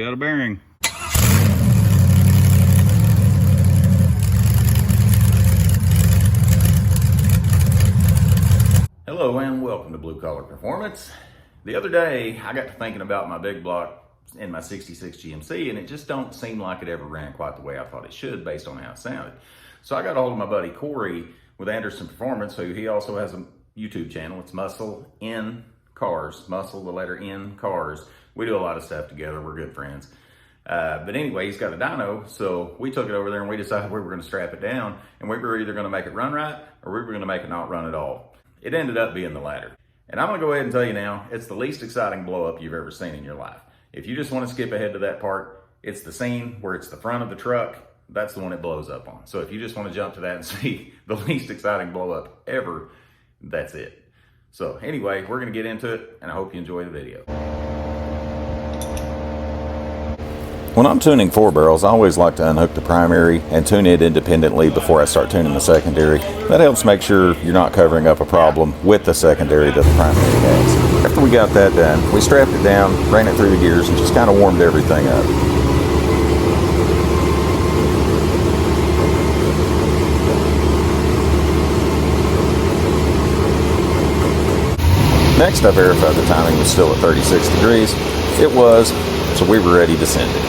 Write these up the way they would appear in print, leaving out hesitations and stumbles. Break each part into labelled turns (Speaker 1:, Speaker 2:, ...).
Speaker 1: got a bearing. Hello and welcome to Blue Collar Performance. The other day I got to thinking about my big block in my 66 GMC, and it just don't seem like it ever ran quite the way I thought it should based on how it sounded. So I got a hold of my buddy Corey with Anderson Performance, who he also has a YouTube channel. It's Muscle in Cars, Muscle, the letter N, Cars. We do a lot of stuff together. We're good friends. But anyway, he's got a dyno, so we took it over there and we decided we were going to strap it down, and we were either going to make it run right or we were going to make it not run at all. It ended up being the latter. And I'm going to go ahead and tell you now, it's the least exciting blow up you've ever seen in your life. If you just want to skip ahead to that part, it's the scene where it's the front of the truck. That's the one it blows up on. So if you just want to jump to that and see the least exciting blow up ever, that's it. So anyway, we're going to get into it, and I hope you enjoy the video. When I'm tuning 4-barrels, I always like to unhook the primary and tune it independently before I start tuning the secondary. That helps make sure you're not covering up a problem with the secondary that the primary has. After we got that done, we strapped it down, ran it through the gears, and just kind of warmed everything up. Next, I verified the timing was still at 36 degrees. It was, so we were ready to send it.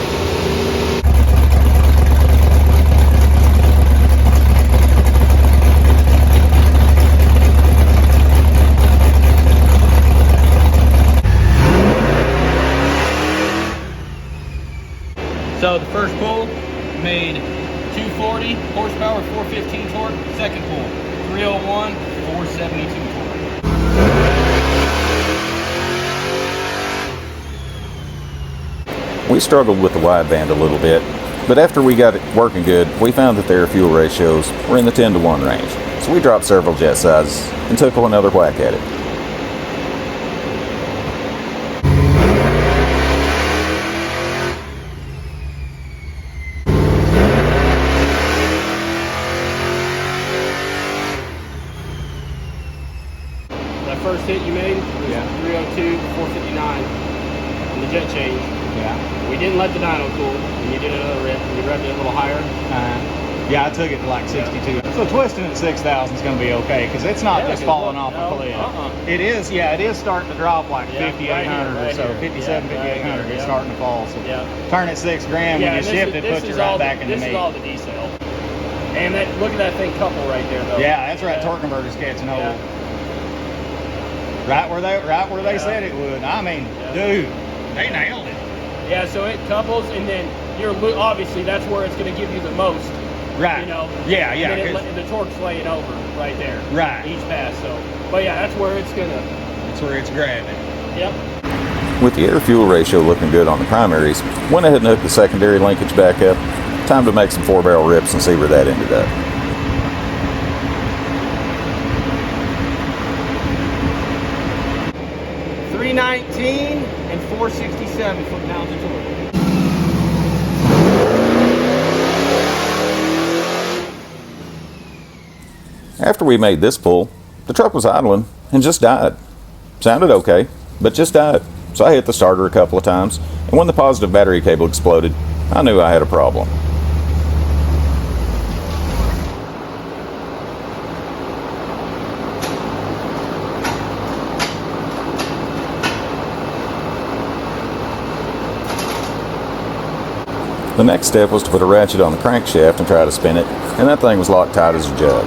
Speaker 2: So the first pull made 240 horsepower, 415 torque. Second pull, 301, 472 torque.
Speaker 1: We struggled with the wideband a little bit, but after we got it working good, we found that their fuel ratios were in the 10-to-1 range. So we dropped several jet sizes and took another whack at it.
Speaker 2: That first hit you made was 302, 459 in the jet change.
Speaker 3: Yeah.
Speaker 2: We didn't let the dyno cool, and you did another rip. You revved it a little higher.
Speaker 3: Yeah, I took it to like 62. So twisting at 6,000 is going to be okay, because it's not just falling off a cliff. It is, it is starting to drop like 5,800 or so, 57, 5,800. It's starting to fall. So turn at 6 grand when you shift it, puts you right back in the meat.
Speaker 2: This is all the decel. And that, look at that thing couple right there, though.
Speaker 3: Yeah, that's right. Torque converter's catching hold. Right where they said it would. I mean, dude, they nailed it.
Speaker 2: Yeah, so it couples, and then you're obviously that's where it's going to give you the most.
Speaker 3: Right.
Speaker 2: You know.
Speaker 3: Yeah.
Speaker 2: And the torque's laying over right there.
Speaker 3: Right.
Speaker 2: Each pass. So, but yeah, that's where it's gonna.
Speaker 3: That's where it's grabbing.
Speaker 2: Yep.
Speaker 1: With the air-fuel ratio looking good on the primaries, went ahead and hooked the secondary linkage back up. Time to make some 4-barrel rips and see where that ended up.
Speaker 2: 319 and 467 foot-pounds of torque.
Speaker 1: After we made this pull, the truck was idling and just died. Sounded okay, but just died. So I hit the starter a couple of times, and when the positive battery cable exploded, I knew I had a problem. The next step was to put a ratchet on the crankshaft and try to spin it, and that thing was locked tight as a jug.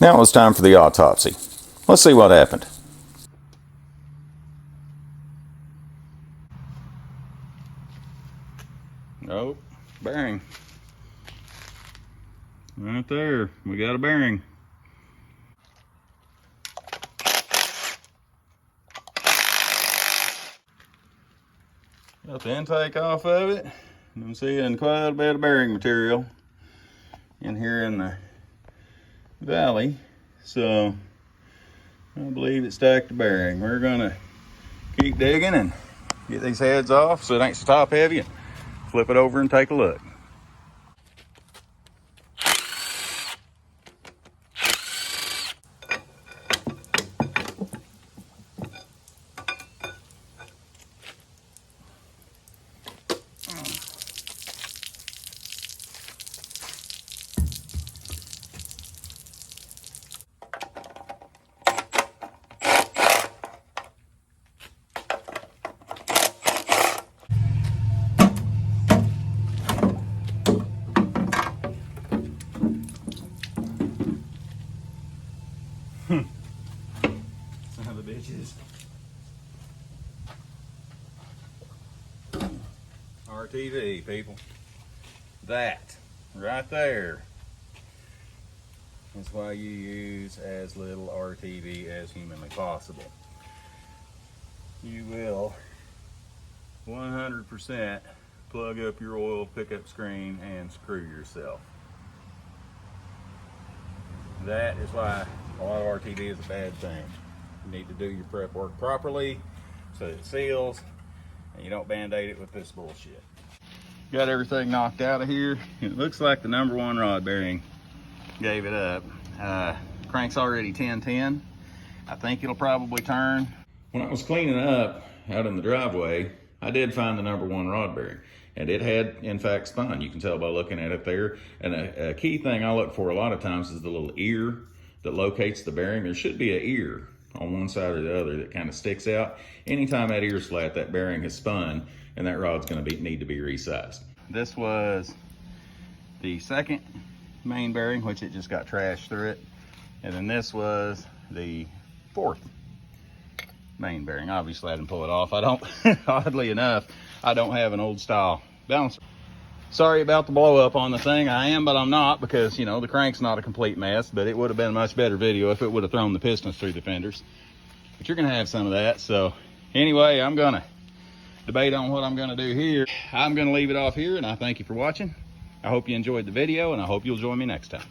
Speaker 1: Now it was time for the autopsy. Let's see what happened. Nope, bearing. Right there, we got a bearing. Got the intake off of it. I'm seeing quite a bit of bearing material in here in the valley. So I believe it stacked the bearing. We're gonna keep digging and get these heads off so it ain't so top heavy, and flip it over and take a look. Son of the bitches. RTV, people. That right there is why you use as little RTV as humanly possible. You will 100% plug up your oil pickup screen and screw yourself. That is why a lot of RTV is a bad thing. You need to do your prep work properly so it seals and you don't band-aid it with this bullshit. Got everything knocked out of here. It looks like the number one rod bearing gave it up. Crank's already 1010. I think it'll probably turn. When I was cleaning up out in the driveway, I did find the number one rod bearing, and it had in fact spun. You can tell by looking at it there. And a key thing I look for a lot of times is the little ear that locates the bearing. There should be an ear on one side or the other that kind of sticks out. Anytime that ear's flat, that bearing has spun and that rod's going to need to be resized. This was the second main bearing, which it just got trashed through it. And then this was the fourth main bearing. Obviously I didn't pull it off. I don't, oddly enough, I don't have an old style balancer. Sorry about the blow up on the thing. I am, but I'm not, because you know the crank's not a complete mess, but it would have been a much better video if it would have thrown the pistons through the fenders. But you're gonna have some of that. So anyway, I'm gonna debate on what I'm gonna do here. I'm gonna leave it off here, and I thank you for watching. I hope you enjoyed the video, and I hope you'll join me next time.